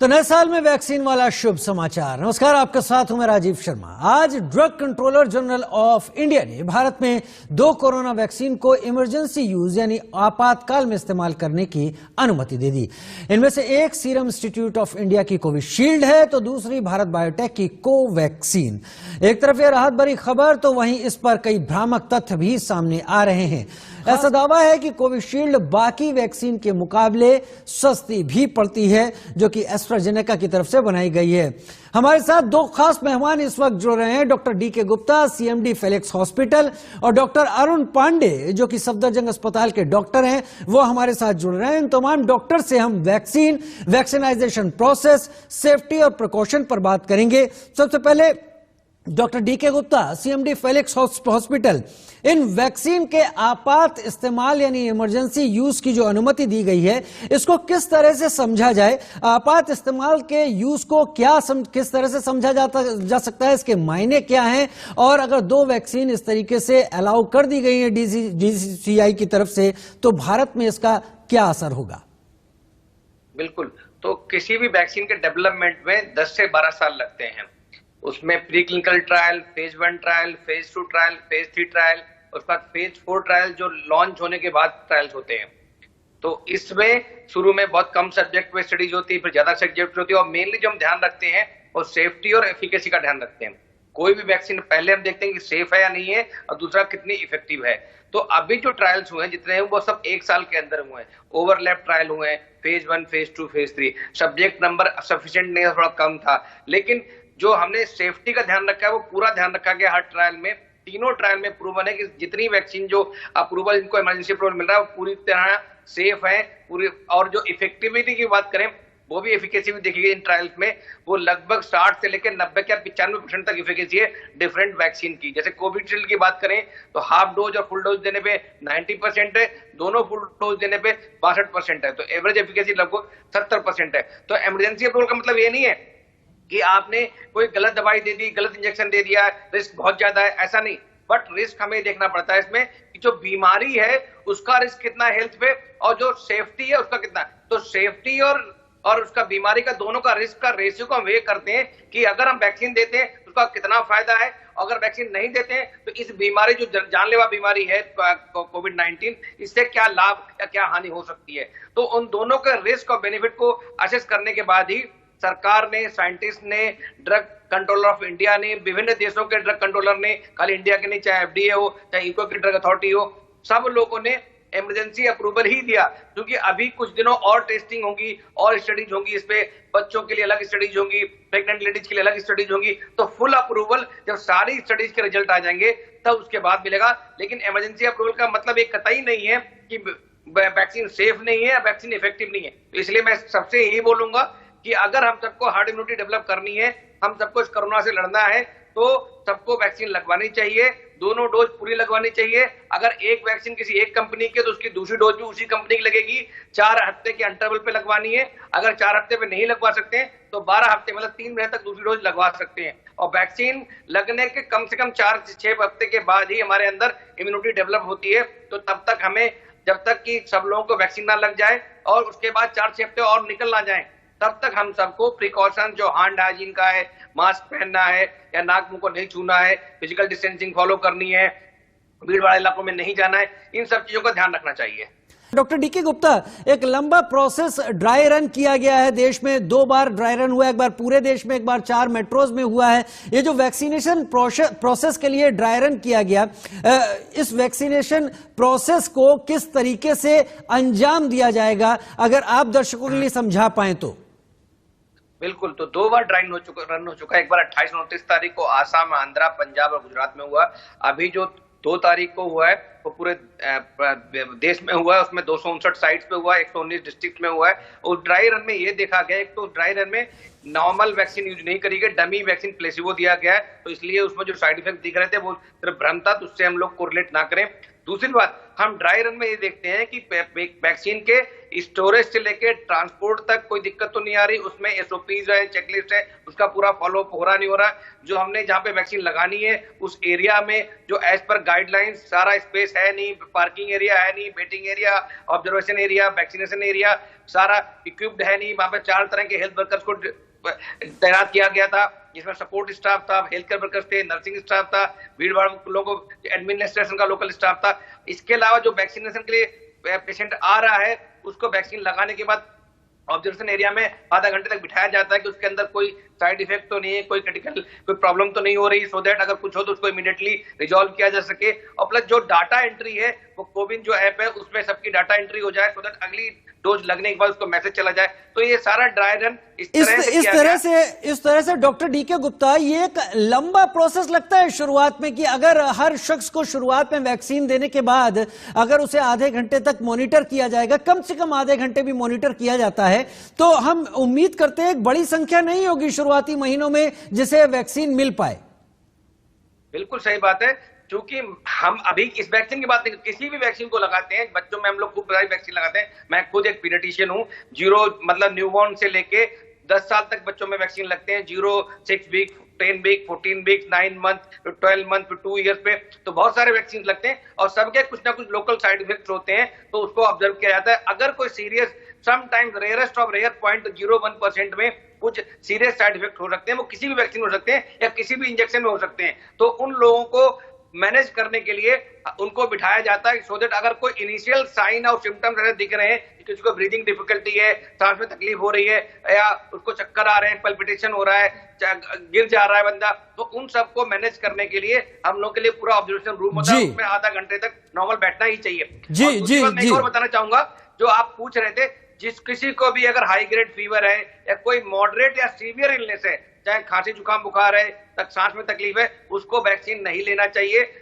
तो नए साल में वैक्सीन वाला शुभ समाचार। नमस्कार, आपके साथ हूं मैं राजीव शर्मा। आज drug controller general of India ने भारत में 2 कोरोना वैक्सीन को इमरजेंसी यूज यानी आपातकाल में इस्तेमाल करने की अनुमति दे दी। इनमें से एक सीरम इंस्टीट्यूट ऑफ इंडिया की कोविशील्ड है तो दूसरी भारत बायोटेक की कोवैक्सीन। एक तरफ यह राहत भरी खबर तो वहीं इस पर कई भ्रामक तथ्य भी सामने आ रहे हैं। ऐसा दावा है कि कोविशील्ड बाकी वैक्सीन के मुकाबले सस्ती भी पड़ती है, जो कि एस्ट्राजेनेका की तरफ से बनाई गई है। हमारे साथ 2 खास मेहमान इस वक्त जुड़ रहे हैं, doctor DK Gupta, CMD Felix hospital, और डॉक्टर अरुण पांडे जो कि सफदरजंग अस्पताल के डॉक्टर हैं, वो हमारे साथ जुड़ रहे हैं। इन तमाम डॉक्टर से हम वैक्सीनाइजेशन प्रोसेस, सेफ्टी और प्रिकॉशन पर बात करेंगे। सबसे पहले doctor DK Gupta, CMD Felix hospital, इन वैक्सीन के आपात इस्तेमाल यानी इमरजेंसी यूज की जो अनुमति दी गई है, इसको किस तरह से समझा जाए? आपात इस्तेमाल के यूज को किस तरह से समझा जा सकता है? इसके मायने क्या हैं? और अगर 2 वैक्सीन इस तरीके से अलाउ कर दी गई है डीसीजीआई की तरफ से, तो भारत में इसका क्या असर होगा? बिल्कुल, तो किसी भी वैक्सीन के डेवलपमेंट में 10 से 12 साल लगते हैं। उसमें pre clinical trial, phase 1 trial, phase 2 trial, phase 3 trial, उसके बाद फेज 4 ट्रायल जो लॉन्च होने के बाद ट्रायल्स होते हैं। तो इसमें शुरू में बहुत कम सब्जेक्ट पे स्टडीज होती है, फिर ज्यादा सब्जेक्ट होती है, और मेनली जो हम ध्यान रखते हैं वो सेफ्टी और एफिकेसी का ध्यान रखते हैं। कोई भी वैक्सीन पहले हम देखते हैं कि सेफ है या नहीं है, और दूसरा कितनी इफेक्टिव है। तो अभी जो ट्रायल्स हुए हैं जितने हैं वो सब 1 साल के अंदर हुए हैं। ओवरलैप ट्रायल हुए हैं, phase 1, phase 2, phase 3। Subject number sufficient नहीं, थोड़ा कम था, लेकिन जो हमने सेफ्टी का ध्यान रखा है वो पूरा ध्यान रखा गया हर ट्रायल में। तीनों ट्रायल में प्रूवन है कि जितनी वैक्सीन जो अप्रूवल, इनको इमरजेंसी अप्रूवल मिल रहा है, वो पूरी तरह सेफ है पूरी। और जो इफेक्टिविटी की बात करें, वो भी एफिकेसी भी देखी गई इन ट्रायल्स में। वो लगभग 60 से लेकर 90 या 95% तक इफिकेसी है डिफरेंट वैक्सीन की। जैसे कोविशील्ड की बात करें तो हाफ डोज और फुल डोज देने पे 90% है, दोनों फुल डोज देने पे 62% है, तो एवरेज एफिकेसी लगभग 70% है। तो इमरजेंसी अप्रूवल का मतलब ये नहीं है कि आपने कोई गलत दवाई दे दी, गलत इंजेक्शन दे दिया, रिस्क बहुत ज्यादा है, ऐसा नहीं। बट रिस्क हमें देखना पड़ता है इसमें कि जो बीमारी है उसका रिस्क कितना है हेल्थ पे, और जो सेफ्टी है उसका कितना है। तो सेफ्टी और उसका बीमारी का दोनों का रिस्क का रेशियो को हम वे करते हैं कि अगर हम वैक्सीन देते हैं तो उसका कितना फायदा है, अगर वैक्सीन नहीं देते हैं तो इस बीमारी जो जानलेवा बीमारी है कोविड-19, इससे क्या लाभ या क्या हानि हो सकती है। तो उन दोनों के रिस्क और बेनिफिट को असेस करने के बाद ही सरकार ने, साइंटिस्ट ने, ड्रग कंट्रोलर ऑफ इंडिया ने, विभिन्न देशों के ड्रग कंट्रोलर ने, खाली इंडिया के नहीं, चाहे एफडीए हो, चाहे यूके की ड्रग अथॉरिटी हो, सब लोगों ने इमरजेंसी अप्रूवल ही दिया। क्योंकि अभी कुछ दिनों और टेस्टिंग होगी और स्टडीज होंगी, इस पे बच्चों के लिए अलग स्टडीज होंगी, प्रेग्नेंट लेडीज के लिए अलग स्टडीज होंगी। तो फुल अप्रूवल जब सारी स्टडीज के रिजल्ट आ जाएंगे तब उसके बाद मिलेगा। लेकिन इमरजेंसी अप्रूवल का मतलब एक कतई नहीं है कि वैक्सीन सेफ नहीं है या वैक्सीन इफेक्टिव नहीं है। तो इसलिए मैं सबसे यही बोलूंगा कि अगर हम सबको हार्ड इम्यूनिटी डेवलप करनी है, हम सबको इस कोरोना से लड़ना है, तो सबको वैक्सीन लगवानी चाहिए। दोनों डोज पूरी लगवानी चाहिए। अगर एक वैक्सीन किसी एक कंपनी की है तो उसकी दूसरी डोज भी उसी कंपनी की लगेगी। 4 हफ्ते के इंटरवल पे लगवानी है। अगर 4 हफ्ते पे नहीं लगवा सकते हैं तो 12 हफ्ते मतलब 3 महीने तक दूसरी डोज लगवा सकते हैं। और वैक्सीन लगने के कम से कम 4 से 6 हफ्ते के बाद ही हमारे अंदर इम्यूनिटी डेवलप होती है। तो तब तक हमें, जब तक कि सब लोगों को वैक्सीन ना लग जाए और उसके बाद 4-6 हफ्ते और निकल ना जाए, तब तक हम सबको प्रिकॉशन जो हैंड हाइजीन का है, मास्क पहनना है या नाक मुंह को नहीं छूना है, फिजिकल डिस्टेंसिंग फॉलो करनी है, भीड़ वाले इलाकों में नहीं जाना है, इन सब चीजों का ध्यान रखना चाहिए। डॉक्टर डीके गुप्ता, एक लंबा प्रोसेस ड्राई रन किया गया है देश में। 2 बार ड्राई रन हुआ है, एक बार पूरे देश में, एक बार 4 मेट्रोज में हुआ है। ये जो वैक्सीनेशन प्रोसेस के लिए ड्राई रन किया गया, इस वैक्सीनेशन प्रोसेस को किस तरीके से अंजाम दिया जाएगा, अगर आप दर्शकों के लिए समझा पाए तो? बिल्कुल, तो 2 बार रन हो चुका है। एक बार 28 और 29 तारीख को आसाम, आंध्रा, पंजाब और गुजरात में हुआ। अभी जो 2 तारीख को हुआ है वो पूरे देश में हुआ है। उसमें 259 साइट्स पे हुआ है, 119 डिस्ट्रिक्ट में हुआ है। और ड्राई रन में ये देखा गया, एक तो ड्राई रन में नॉर्मल वैक्सीन यूज नहीं करी गई, डमी वैक्सीन प्लेसिबो दिया गया है। तो इसलिए उसमें जो साइड इफेक्ट दिख रहे थे वो सिर्फ भ्रम था, तो उससे हम लोग कोरिलेट ना करें। दूसरी बात, हम ड्राई रन में ये देखते हैं कि वैक्सीन के स्टोरेज से लेके ट्रांसपोर्ट तक कोई दिक्कत तो नहीं आ रही। उसमें एसओपीज है, चेकलिस्ट है, उसका पूरा फॉलोअप हो रहा नहीं हो रहा। जो हमने जहां पे वैक्सीन लगानी है उस एरिया में जो एज पर गाइडलाइंस सारा स्पेस है नहीं, पार्किंग एरिया है नहीं, waiting area, observation area, vaccination area, सारा इक्विप्ड है नहीं, वहां पे 4 तरह के हेल्थ वर्कर्स को तैनात किया गया था, जिसमें सपोर्ट स्टाफ था, हेल्थ केयर वर्कर्स थे, नर्सिंग स्टाफ था, भीड़ भाड़ लोगों, एडमिनिस्ट्रेशन का लोकल स्टाफ था। इसके अलावा जो वैक्सीनेशन के लिए पेशेंट आ रहा है उसको वैक्सीन लगाने के बाद ऑब्जर्वेशन एरिया में आधा घंटे तक बिठाया जाता है कि उसके अंदर कोई साइड इफेक्ट तो नहीं है, कोई क्रिटिकल कोई प्रॉब्लम तो नहीं हो रही, सो दैट अगर कुछ हो तो उसको इमीडिएटली रिजॉल्व किया जा सके। और प्लस जो डाटा एंट्री है वो कोविन जो ऐप है उसमें सबकी डाटा एंट्री हो जाए, सो दैट अगली डोज लगने के बाद उसको मैसेज चला जाए। तो ये सारा ड्राई रन इस तरह से डॉक्टर डीके गुप्ता, ये एक लंबा प्रोसेस लगता है शुरुआत में कि अगर हर शख्स को शुरुआत में वैक्सीन देने के बाद अगर उसे आधे घंटे तक मॉनिटर किया जाएगा, कम से कम आधे घंटे भी मॉनिटर किया जाता है, तो हम उम्मीद करते हैं एक बड़ी संख्या नहीं होगी शुरुआती महीनों में जिसे वैक्सीन मिल पाए। बिल्कुल सही बात है, क्योंकि हम अभी इस वैक्सीन की बात नहीं, किसी भी वैक्सीन को लगाते हैं, बच्चों में हम लोग खूब सारी वैक्सीन लगाते हैं। मैं खुद एक पीडियाट्रिशियन हूँ, 0 मतलब न्यूबॉर्न से लेके 10 साल तक बच्चों में वैक्सीन लगते हैं, 0, 6 week, 10 week, 14 week, 9 month, 12 month, 2 years पे, तो बहुत सारे वैक्सीन लगते हैं और सबके कुछ ना कुछ लोकल साइड इफेक्ट्स होते हैं, तो उसको ऑब्जर्व किया जाता है। अगर कोई serious, sometimes rarest of rare 0.01% में कुछ सीरियस साइड इफेक्ट हो सकते हैं, वो किसी भी वैक्सीन हो सकते हैं या किसी भी इंजेक्शन में हो सकते हैं, तो उन लोगों को मैनेज करने के लिए उनको बिठाया जाता है, सो दैट अगर कोई इनिशियल साइन और सिम्टम्स ऐसे दिख रहे हैं, किसी को ब्रीदिंग डिफिकल्टी है, सांस में तकलीफ हो रही है, या उसको चक्कर आ रहे हैं, पल्पिटेशन हो रहा है, गिर जा रहा है बंदा, तो उन सबको मैनेज करने के लिए हम लोग के लिए पूरा ऑब्जर्वेशन रूम होता है, उसमें आधा घंटे तक नॉर्मल बैठना ही चाहिए। मैं और बताना चाहूंगा, जो आप पूछ रहे थे, जिस किसी को भी अगर हाई ग्रेड फीवर है या कोई मॉडरेट या सीवियर इलनेस है, चाहे खांसी जुकाम बुखार है, तक सांस में तकलीफ है, उसको वैक्सीन नहीं लेना चाहिए।